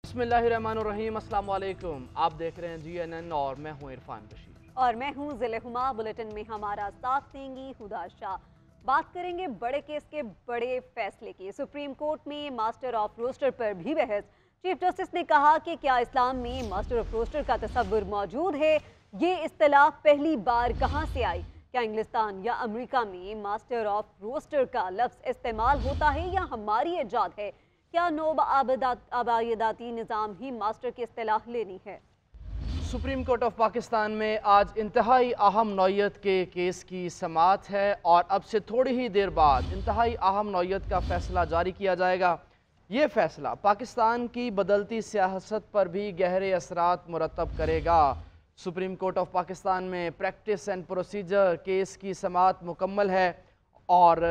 बिस्मिल्लाहिर्रहमानिर्रहीम, अस्सलाम वालेकुम। आप देख रहे हैं GNN और मैं हूं इरफान बशीर और मैं हूं ज़िले हुमा। बुलेटिन में हमारा साथ देंगी हुदा शाह। बात करेंगे बड़े केस के बड़े फैसले की। सुप्रीम कोर्ट में मास्टर ऑफ रोस्टर पर भी बहस। चीफ जस्टिस ने कहा कि क्या इस्लाम में मास्टर ऑफ रोस्टर का तसव्वुर मौजूद है? ये इस्तिलाह पहली बार कहाँ से आई? क्या इंग्लिस्तान या अमेरिका में मास्टर ऑफ रोस्टर का लफ्ज़ इस्तेमाल होता है या हमारी इजाद है? क्या नोब आबायदाती निज़ाम ही मास्टर की इस्तिलाह लेनी है? सुप्रीम कोर्ट ऑफ पाकिस्तान में आज इंतहाई अहम नौयत के केस की समाअत है और अब से थोड़ी ही देर बाद इंतहाई अहम नौयत का फैसला जारी किया जाएगा। ये फैसला पाकिस्तान की बदलती सियासत पर भी गहरे असरात मुरतब करेगा। सुप्रीम कोर्ट ऑफ पाकिस्तान में प्रैक्टिस एंड प्रोसीजर केस की समाअत मुकम्मल है और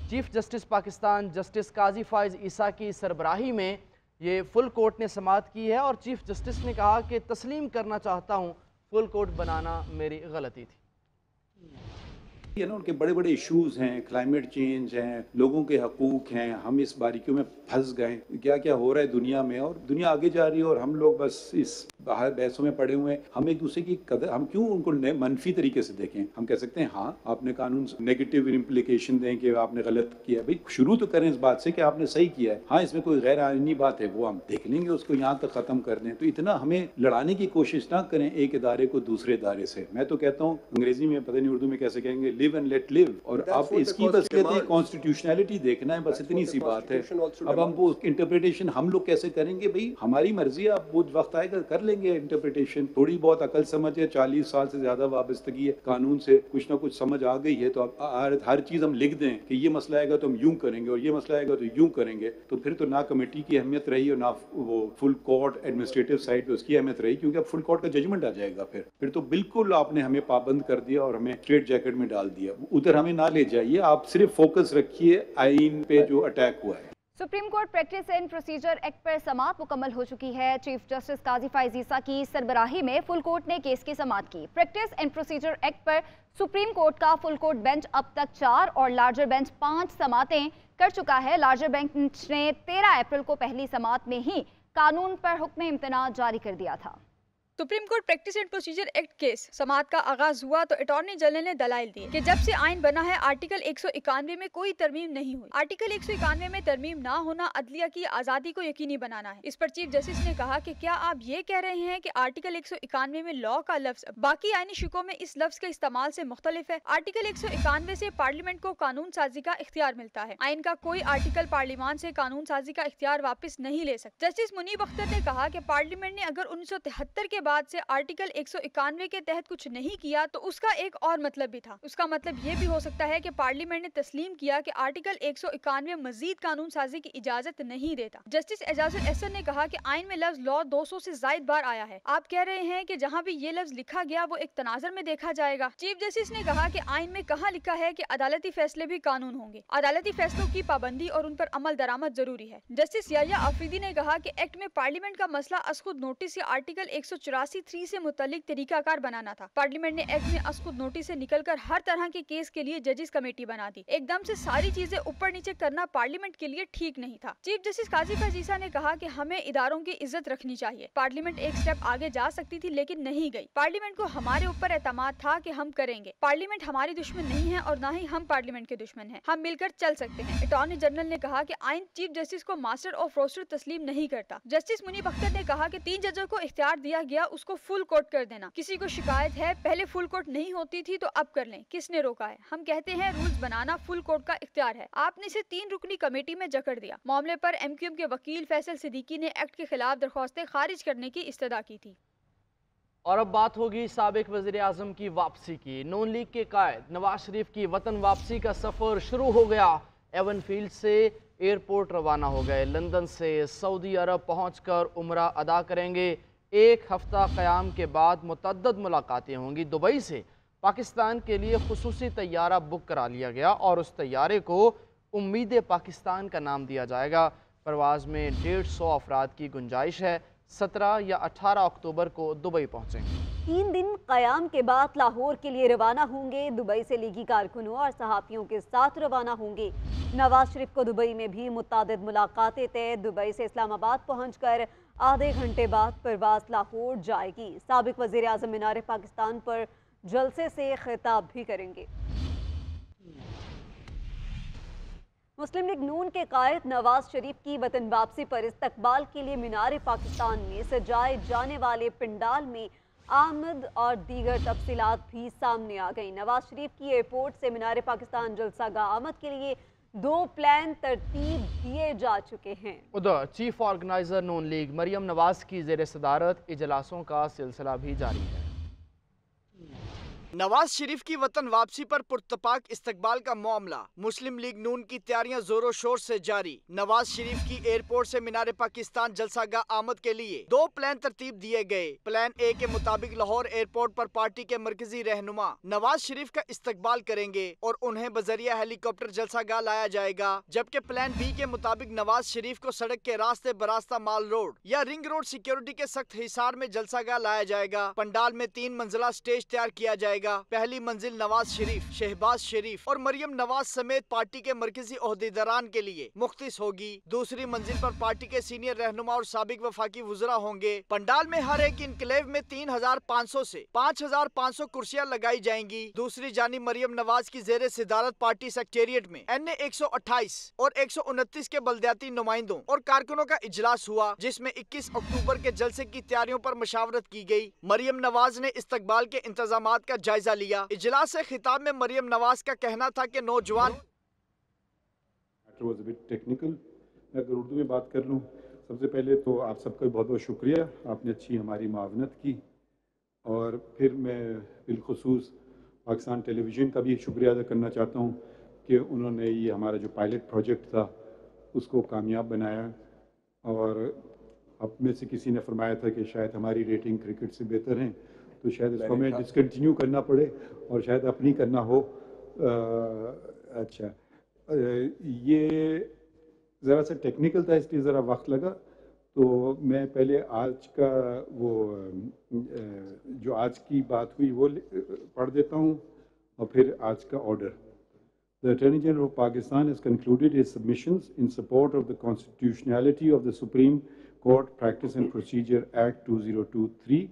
चीफ जस्टिस पाकिस्तान जस्टिस काजी फाइज ईसा की सरबराही में ये फुल कोर्ट ने समाअत की है और चीफ जस्टिस ने कहा कि तस्लीम करना चाहता हूँ फुल कोर्ट बनाना मेरी गलती थी। ये ना उनके बड़े बड़े इश्यूज हैं, क्लाइमेट चेंज हैं, लोगों के हकूक़ हैं, हम इस बारीकियों में फंस गए, क्या क्या हो रहा है दुनिया में और दुनिया आगे जा रही है और हम लोग बस इस बाहर बहसों में पड़े हुए हैं। हम एक दूसरे की कदर, हम क्यों उनको मनफी तरीके से देखें? हम कह सकते हैं हाँ आपने कानून नेगेटिव इम्प्लीकेशन दें कि आपने गलत किया, भाई शुरू तो करें इस बात से कि आपने सही किया है। हाँ इसमें कोई गैर आईनी बात है वो हम देख लेंगे, उसको यहाँ तक ख़त्म कर दें। तो इतना हमें लड़ाने की कोशिश ना करें एक इदारे को दूसरे इदारे से। मैं तो कहता हूँ अंग्रेजी में पता नहीं उर्दू में कैसे कहेंगे, लिव एंड लेट लिव। और आप इसकी बस कहते हैं कॉन्स्टिट्यूशनैलिटी देखना है, बस इतनी सी बात है। अब हम वो इंटरप्रिटेशन हम लोग कैसे करेंगे? भाई हमारी मर्जी है, आप वो वक्त आएगा कर लेंगे इंटरप्रिटेशन। थोड़ी बहुत अकल समझ है, 40 साल से ज्यादा वाबस्तगी है कानून से, कुछ ना कुछ समझ आ गई है तो अब हर चीज हम लिख दें कि ये मसला आएगा तो हम यूं करेंगे और ये मसला आएगा तो यूं करेंगे, तो फिर तो ना कमेटी की अहमियत रही और ना वो फुल कोर्ट एडमिनिस्ट्रेटिव साइड पे उसकी अहमियत रही, क्योंकि अब फुल कोर्ट का जजमेंट आ जाएगा। फिर तो बिल्कुल आपने हमें पाबंद कर दिया और हमें स्ट्रेट जैकेट में डाल दिया। उधर हमें ना ले जाइए, आप सिर्फ फोकस रखिए आईन पे जो अटैक हुआ है। Supreme court practice and procedure act पर समाअत मुकम्मल हो चुकी है। चीफ जस्टिस काजी फाइज ईसा की सरबराही में फुल कोर्ट ने केस की समाअत की। प्रैक्टिस एंड प्रोसीजर एक्ट पर सुप्रीम कोर्ट का फुल कोर्ट बेंच अब तक 4 और लार्जर बेंच 5 समाअतें कर चुका है। लार्जर बेंच ने 13 अप्रैल को पहली समाअत में ही कानून पर हुक्म इम्तना जारी कर दिया था। Supreme court practice and procedure act case समाअत का आगाज हुआ तो अटॉर्नी जनरल ने दलाइल दिए कि जब से आइन बना है आर्टिकल 191 में कोई तरमीम नहीं हुई। आर्टिकल 191 में तरमीम ना होना अदलिया की आजादी को यकीनी बनाना है। इस पर चीफ जस्टिस ने कहा कि क्या आप ये कह रहे हैं कि आर्टिकल 191 में लॉ का लफ्ज बाकी आईनी शिकों में इस लफ्ज के इस्तेमाल से मुख्तलिफ है? आर्टिकल 191 से पार्लियामेंट को कानून साजी का इख्तियार मिलता है। आइन का कोई आर्टिकल पार्लियामान से कानून साजी का इख्तियार वापस नहीं ले सकता। जस्टिस मुनीब अख्तर ने कहा कि पार्लियामेंट ने अगर 1973 के बाद से आर्टिकल 191 के तहत कुछ नहीं किया तो उसका एक और मतलब भी था। उसका मतलब ये भी हो सकता है कि पार्लियामेंट ने तस्लीम किया कि आर्टिकल 191 मजीद कानून साजी की इजाजत नहीं देता। जस्टिस एजाजुल एहसन ने कहा कि आइन में लफ्ज लॉ 200 से जायद बार आया है। आप कह रहे हैं कि जहाँ भी ये लफ्ज लिखा गया वो एक तनाजर में देखा जाएगा। चीफ जस्टिस ने कहा कि आइन में कहाँ लिखा है कि अदालती फैसले भी कानून होंगे। अदालती फैसलों की पाबंदी और उन पर अमल दरामद जरूरी है। जस्टिस याया आफरीदी ने कहा कि एक्ट में पार्लियामेंट का मसला असखुद नोटिस या आर्टिकल 184(3) से मुतल्लिक तरीकाकार बनाना था। पार्लियामेंट ने एक्ट में असखुद नोटिस से निकलकर हर तरह के केस के लिए जजेस कमेटी बना दी। एकदम से सारी चीजें ऊपर नीचे करना पार्लियामेंट के लिए ठीक नहीं था। चीफ जस्टिस काजी फाइज ईसा ने कहा कि हमें इदारों की इज्जत रखनी चाहिए। पार्लियामेंट एक स्टेप आगे जा सकती थी लेकिन नहीं गई। पार्लियामेंट को हमारे ऊपर एतमाद था कि हम करेंगे। पार्लियामेंट हमारी दुश्मन नहीं है और न ही हम पार्लियामेंट के दुश्मन हैं। हम मिलकर चल सकते हैं। अटॉर्नी जनरल ने कहा कि आइन चीफ जस्टिस को मास्टर ऑफ रोस्टर तस्लीम नहीं करता। जस्टिस मुनीब अख्तर ने कहा कि 3 जजों को इख्तियार दिया गया उसको फुल कोर्ट कर देना। किसी को शिकायत है पहले फुल कोर्ट नहीं होती थी तो अब कर लें, किसने रोका है? हम कहते हैं रूल्स बनाना फुल कोर्ट का इख्तियार है। आपने इसे 3 रुकनी कमेटी में जकड़ दिया। मामले पर MQM के वकील फैसल सिद्दीकी ने एक्ट के खिलाफ दरख्वास्तें खारिज करने की इस्तदा की थी। और अब बात होगी साबिक वज़ीर आज़म की वापसी की। नून लीग के कायद नवाज शरीफ की वतन वापसी का सफ़र शुरू हो गया। एवन फील्ड से एयरपोर्ट रवाना हो गए। लंदन से सऊदी अरब पहुँचकर उम्रा अदा करेंगे। 1 हफ्ता क़याम के बाद मुतअद्दिद मुलाकातें होंगी। दुबई से पाकिस्तान के लिए खुसूसी तैयारा बुक करा लिया गया और उस तैयारे को उम्मीद पाकिस्तान का नाम दिया जाएगा। परवाज़ में 150 अफराद की गुंजाइश है। 17 या 18 अक्टूबर को दुबई पहुँचेंगे। 3 दिन क़याम के बाद लाहौर के लिए रवाना होंगे। दुबई से लीगी कारकुनों और सहाफ़ियों के साथ रवाना होंगे। नवाज शरीफ को दुबई में भी मुतादिद मुलाकातें तय। दुबई से इस्लामाबाद पहुंचकर आधे घंटे बाद परवाज़ लाहौर जाएगी। साबिक़ वज़ीर आज़म मीनार पाकिस्तान पर जलसे से खिताब भी करेंगे। मुस्लिम लीग नून के कायद नवाज शरीफ की वतन वापसी पर इस्तकबाल के लिए मीनार पाकिस्तान में सजाए जाने वाले पंडाल में आमद और दीगर तफसीलात भी सामने आ गई। नवाज शरीफ की एयरपोर्ट से मीनार पाकिस्तान जलसागाह आमद के लिए 2 प्लान तरतीब दिए जा चुके हैं। उधर चीफ ऑर्गेनाइजर नून लीग मरियम नवाज की ज़ेर सदारत इजलासों का सिलसिला भी जारी है। नवाज शरीफ की वतन वापसी पर पुरतपाक इस्तकबाल का मामला। मुस्लिम लीग नून की तैयारियां जोरों शोर से जारी। नवाज शरीफ की एयरपोर्ट से मीनार पाकिस्तान जलसागाह आमद के लिए 2 प्लान तरतीब दिए गए। प्लान ए के मुताबिक लाहौर एयरपोर्ट पर पार्टी के मरकजी रहनुमा नवाज शरीफ का इस्तकबाल करेंगे और उन्हें बजरिया हेलीकॉप्टर जलसागाह लाया जाएगा, जबकि प्लान बी के मुताबिक नवाज शरीफ को सड़क के रास्ते बरास्ता माल रोड या रिंग रोड सिक्योरिटी के सख्त हिसार में जलसागाह लाया जाएगा। पंडाल में 3 मंजिला स्टेज तैयार किया जाएगा। पहली मंजिल नवाज शरीफ, शहबाज शरीफ और मरियम नवाज समेत पार्टी के मरकजी ओहदेदारान के लिए मुख्तिस होगी। दूसरी मंजिल पर पार्टी के सीनियर रहनुमा और साबिक वफाकी वुज़रा होंगे। पंडाल में हर एक इनक्लेव में 3500 से 5500 कुर्सियां लगाई जाएंगी। दूसरी जानिब मरियम नवाज की जेर सदारत पार्टी सेक्रेटेरिएट में NA 128 और 129 के बल्दियाती नुमाइंदों और कारकुनों का इजलास हुआ, जिसमें 21 अक्टूबर के जलसे की तैयारियों पर मशावरत की गई। मरियम नवाज ने इस्तकबाल के इंतजामात का जायजा लिया। इजलास से खिताब में मरियम नवाज का कहना था कि नौजवान टेक्निकल, मैं अगर उर्दू में बात कर लूँ, सबसे पहले तो आप सबका बहुत बहुत शुक्रिया, आपने अच्छी हमारी मावनत की। और फिर मैं बिलखुसूस पाकिस्तान टेलीविज़न का भी शुक्रिया अदा करना चाहता हूँ कि उन्होंने ये हमारा जो पायलट प्रोजेक्ट था उसको कामयाब बनाया। और आप में से किसी ने फरमाया था कि शायद हमारी रेटिंग क्रिकेट से बेहतर हैं, तो शायद इसको हमें डिसकंटिन्यू करना पड़े और शायद अपनी करना हो। अच्छा, ये ज़रा सा टेक्निकल था, इसलिए ज़रा वक्त लगा। तो मैं पहले आज का वो जो आज की बात हुई वो पढ़ देता हूँ और फिर आज का order. The Attorney General of Pakistan has concluded his submissions in support of the constitutionality of the Supreme Court Practice and Procedure Act 2023,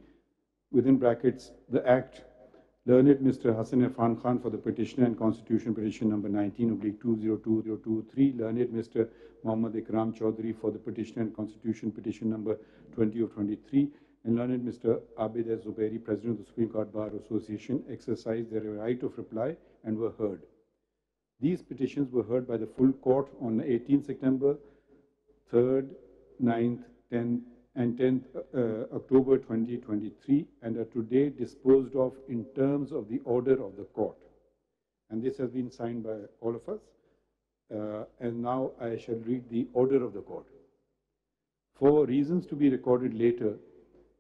within brackets, the Act, learned Mr. Hassan Irfan Khan for the petitioner and constitution petition number 19/202023, learned Mr. Mohammad Ikram Chaudhary for the petitioner and constitution petition number 20 of 23, and learned Mr. Abid S. Zubairi, President of the Supreme Court Bar Association, exercised their right of reply and were heard. These petitions were heard by the full court on 18 September, 3rd, 9th, 10th, and 10th October 2023, and are today disposed of in terms of the order of the court. And this has been signed by all of us. And now I shall read the order of the court. For reasons to be recorded later,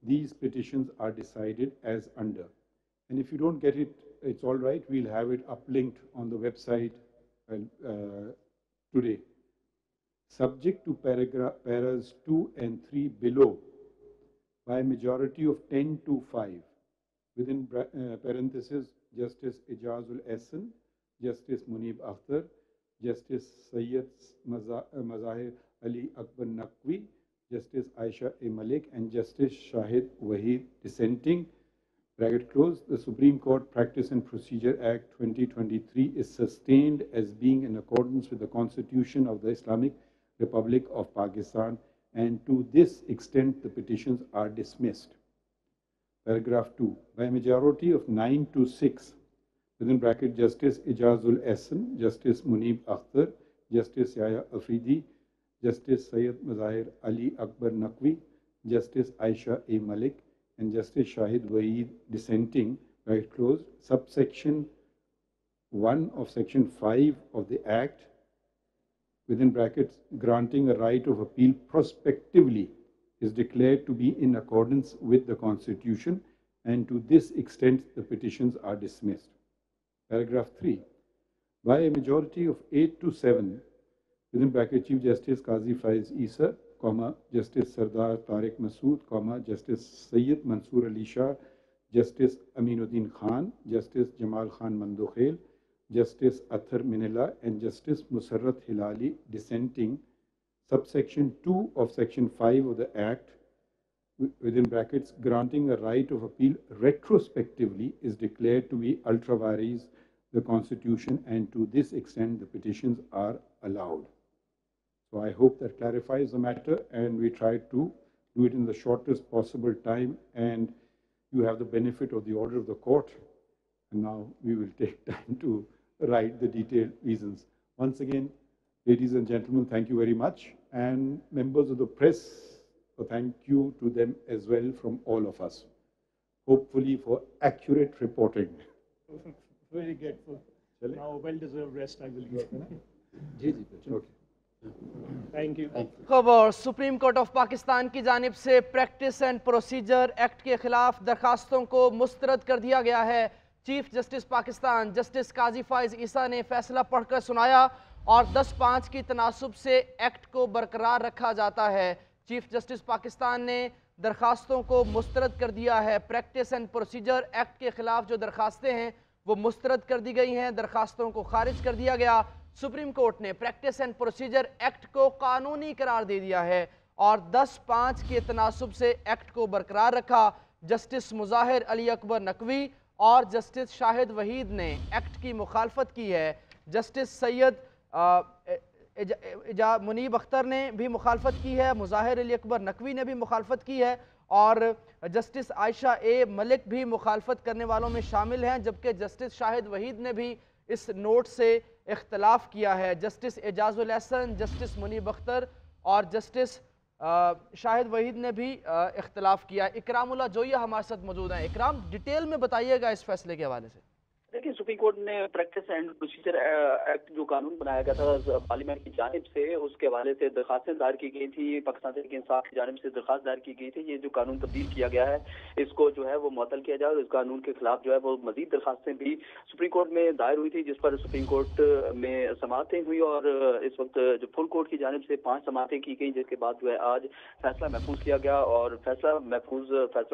these petitions are decided as under. And if you don't get it, it's all right. We'll have it uplinked on the website today. Subject to paras 2 and 3 below, by a majority of 10 to 5, within parentheses, Justice Ijazul Ehsan, Justice Munib Akhtar, Justice Sayyid Mazahir Ali Akbar Naqvi, Justice Aisha A. Malik, and Justice Shahid Wahid dissenting, bracket close, the Supreme Court Practice and Procedure Act 2023 is sustained as being in accordance with the Constitution of the Islamic Republic of Pakistan, and to this extent the petitions are dismissed. Paragraph 2. By a majority of 9 to 6, within bracket Justice Ijazul Ehsan, Justice Munib Akhtar, Justice Yahya Afridi, Justice Sayyid Mazahir Ali Akbar Naqvi, Justice Aisha A. Malik, and Justice Shahid Wahid dissenting, bracket closed, subsection 1 of section 5 of the Act, within brackets, granting a right of appeal prospectively, is declared to be in accordance with the Constitution, and to this extent the petitions are dismissed. Paragraph 3. By a majority of 8 to 7, within bracket Chief Justice Qazi Faiz Isa, Justice Sardar Tariq Masood, Justice Sayyid Mansoor Ali Shah, Justice Aminuddin Khan, Justice Jamal Khan Mandukhel, Justice Athar Minella, and Justice Musarrat Hilali dissenting, subsection 2 of section 5 of the Act, within brackets, granting a right of appeal retrospectively is declared to be ultra vires the Constitution, and to this extent the petitions are allowed. So I hope that clarifies the matter, and we tried to do it in the shortest possible time, and you have the benefit of the order of the court, and now we will take time to write the detailed reasons. Once again, ladies and gentlemen, thank you very much, and members of the press, thank you to them as well from all of us, hopefully for accurate reporting. Very grateful. Now well-deserved rest I will get. Okay. Thank you. खबर supreme court of Pakistan की जानिब से practice and procedure act के खिलाफ दरखास्तों को मुस्तरद कर दिया गया है। चीफ जस्टिस पाकिस्तान जस्टिस काजी फाइज ईसा ने फैसला पढ़कर सुनाया और 10-5 की तनासुब से एक्ट को बरकरार रखा जाता है। चीफ जस्टिस पाकिस्तान ने दरखास्तों को मुस्तरद कर दिया है। प्रैक्टिस एंड प्रोसीजर एक्ट के खिलाफ जो दरखास्तें हैं वो मुस्तरद कर दी गई हैं, दरखास्तों को खारिज कर दिया गया। सुप्रीम कोर्ट ने प्रैक्टिस एंड प्रोसीजर एक्ट को कानूनी करार दे दिया है और 10-5 के तनासुब से एक्ट को बरकरार रखा। जस्टिस मुजाहिर अली अकबर नकवी और जस्टिस शाहिद वहीद ने एक्ट की मुखालफत की है। जस्टिस सैयद मुनीब अख्तर ने भी मुखालफत की है, मुजाहिर अली अकबर नकवी ने भी मुखालफत की है और जस्टिस आयशा ए मलिक भी मुखालफत करने वालों में शामिल हैं, जबकि जस्टिस शाहिद वहीद ने भी इस नोट से इख्तलाफ किया है। जस्टिस एजाजुल एहसन, जस्टिस मुनीब अख्तर और जस्टिस शाहिद वहीद ने भी इख्तलाफ किया। इकरामुल्लाह जोया हमारे साथ मौजूद हैं। इकराम, डिटेल में बताइएगा इस फैसले के हवाले से। देखिए, सुप्रीम कोर्ट ने प्रैक्टिस एंड प्रोसीजर एक्ट जो कानून बनाया गया था पार्लियामेंट की जानिब से, उसके हवाले से दरखास्तें दायर की गई थी। पाकिस्तान तहरीक इंसाफ की जानिब से दरखास्त दायर की गई थी। ये जो कानून तब्दील किया गया है इसको जो है वो मुअत्तल किया जाए और इस कानून के खिलाफ जो है वो मजीद दरखास्तें भी सुप्रीम कोर्ट में दायर हुई थी, जिस पर सुप्रीम कोर्ट में समाअतें हुई और इस वक्त जो फुल कोर्ट की जानिब से 5 समाअतें की गई, जिसके बाद जो है आज फैसला महफूज किया गया और फैसला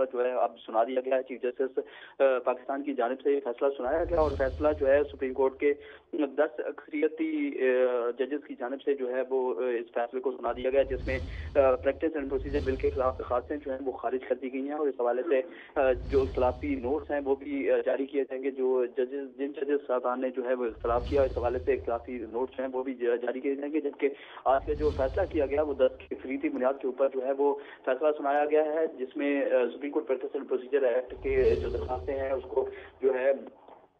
जो है अब सुना दिया गया है। चीफ जस्टिस पाकिस्तान की जानिब से फैसला सुनाया गया और फैसला जो है सुप्रीम कोर्ट के 10 अक्सरियती जजेस की जानिब से जो है वो इस फैसले को सुना दिया गया, जिसमें प्रैक्टिस एंड प्रोसीजर बिल के खिलाफ दरखास्तें जो हैं वो खारिज कर दी गई हैं और इस हवाले से जो इख्तलाफी नोट्स हैं वो भी जारी किए जाएंगे। जिन जजेस साहबान ने जो है वो इख्तलाफ किया, इस हवाले से इख्तलाफी नोट्स हैं वो भी जारी किए जाएंगे। जबकि आज का जो फैसला किया गया वो 10 फीसदी बुनियाद के ऊपर जो है वो फैसला सुनाया गया है, जिसमें supreme court practice and procedure act के जो दरखास्तें हैं उसको जो है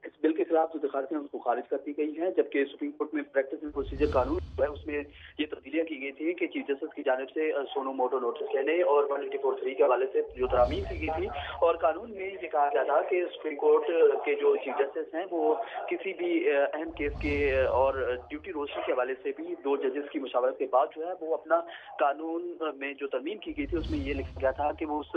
इस बिल के खिलाफ जो दरखास्तें हैं उसको खारिज कर दी गई हैं। जबकि सुप्रीम कोर्ट में प्रैक्टिस एंड प्रोसीजर कानून जो है उसमें ये तब्दीलियां की गई थी कि चीफ जस्टिस की जानिब से सोनो मोटो नोटिस लेने और 184(3) के हवाले से जो तरामीम की गई थी और कानून में ये कहा गया था कि सुप्रीम कोर्ट के जो चीफ जस्टिस हैं वो किसी भी अहम केस के और ड्यूटी रोस्टर के हवाले से भी 2 जजेस की मुशावरत के बाद जो है वो अपना कानून में जो तरमीम की गई थी उसमें ये लिखा गया था कि वो उस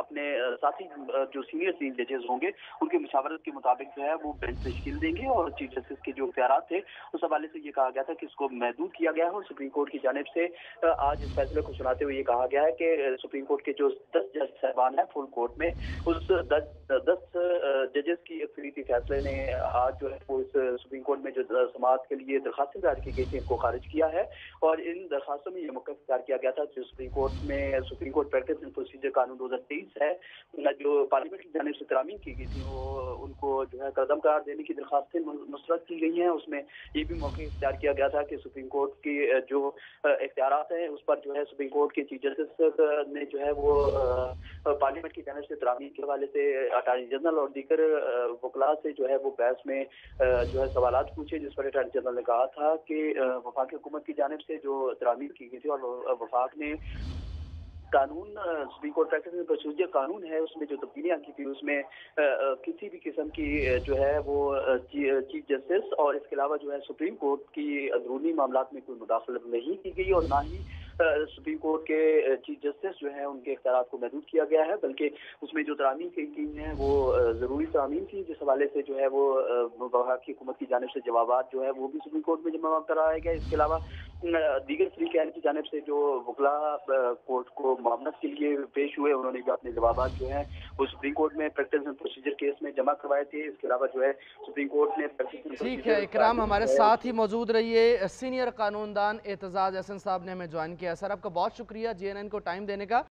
अपने साथी जो सीनियर 3 जजेस होंगे उनकी मुशावरत के मुताबिक जो है वो बेंच तश्कील देंगे और चीफ जस्टिस के जो इख्तियारात थे उस हवाले से ये कहा गया था कि इसको महदूद किया गया है। और सुप्रीम कोर्ट की जानिब से आज इस फैसले को सुनाते हुए ये कहा गया है कि सुप्रीम कोर्ट के जो 10 जज साहबान हैं फुल कोर्ट में, उस 10 जजेस की अक्सरियती फैसले ने आज जो है वो इस सुप्रीम कोर्ट में जो समाअत के लिए दरखास्तें दायर की गई थी इनको खारिज किया है और इन दरखास्तों में ये मौक़िफ़ इख्तियार किया गया था जो supreme court practice and procedure कानून 2023 है, जो पार्लियामेंट की जानिब से तरामीम की गई थी वो उनको जो है कदम करार देने की दरखास्तें मुस्तरद की गई हैं। उसमें ये भी मौक़िफ़ इख्तियार किया गया था कि सुप्रीम कोर्ट की जो इख्तियारात हैं उस पर जो है सुप्रीम कोर्ट के चीफ जस्टिस ने जो है वो पार्लियामेंट की जानिब से तरामीम के हवाले से अटॉर्नी जनरल और दीगर वकला से जो है वो बहस में जो है सवालात पूछे, जिस पर अटॉर्नी जनरल ने कहा था कि वफाकी हुकूमत की जानिब से जो तरामीम की गई थी और वफाक ने कानून supreme court practice and procedure कानून है उसमें जो तब्दीलियां की थी उसमें किसी भी किस्म की जो है वो चीफ जस्टिस और इसके अलावा जो है सुप्रीम कोर्ट की अंदरूनी मामलात में कोई मुदाखलत नहीं की गई और ना ही सुप्रीम कोर्ट के चीफ जस्टिस जो है उनके इख्तियारात को महदूद किया गया है, बल्कि उसमें जो तरामीम की गई हैं वो ज़रूरी तरामीम थी, जिस हवाले से जो है वो वफाकी हुकूमत की जानिब से जवाबात जो है वो भी सुप्रीम कोर्ट में जमा कराया गया। इसके अलावा दीगर फरीकैन की जानिब से जो वकला कोर्ट को मामलत के लिए पेश हुए, उन्होंने भी अपने जवाबात जो हैं वो सुप्रीम कोर्ट में प्रैक्टिस एंड प्रोसीजर केस में जमा करवाए थे। इसके अलावा जो है सुप्रीम कोर्ट ने ठीक है, इकराम हमारे साथ ही मौजूद रहिए। सीनियर कानूनदान एतजाज एहसन साहब ने हमें ज्वाइन किया। सर, आपका बहुत शुक्रिया JNN को टाइम देने का।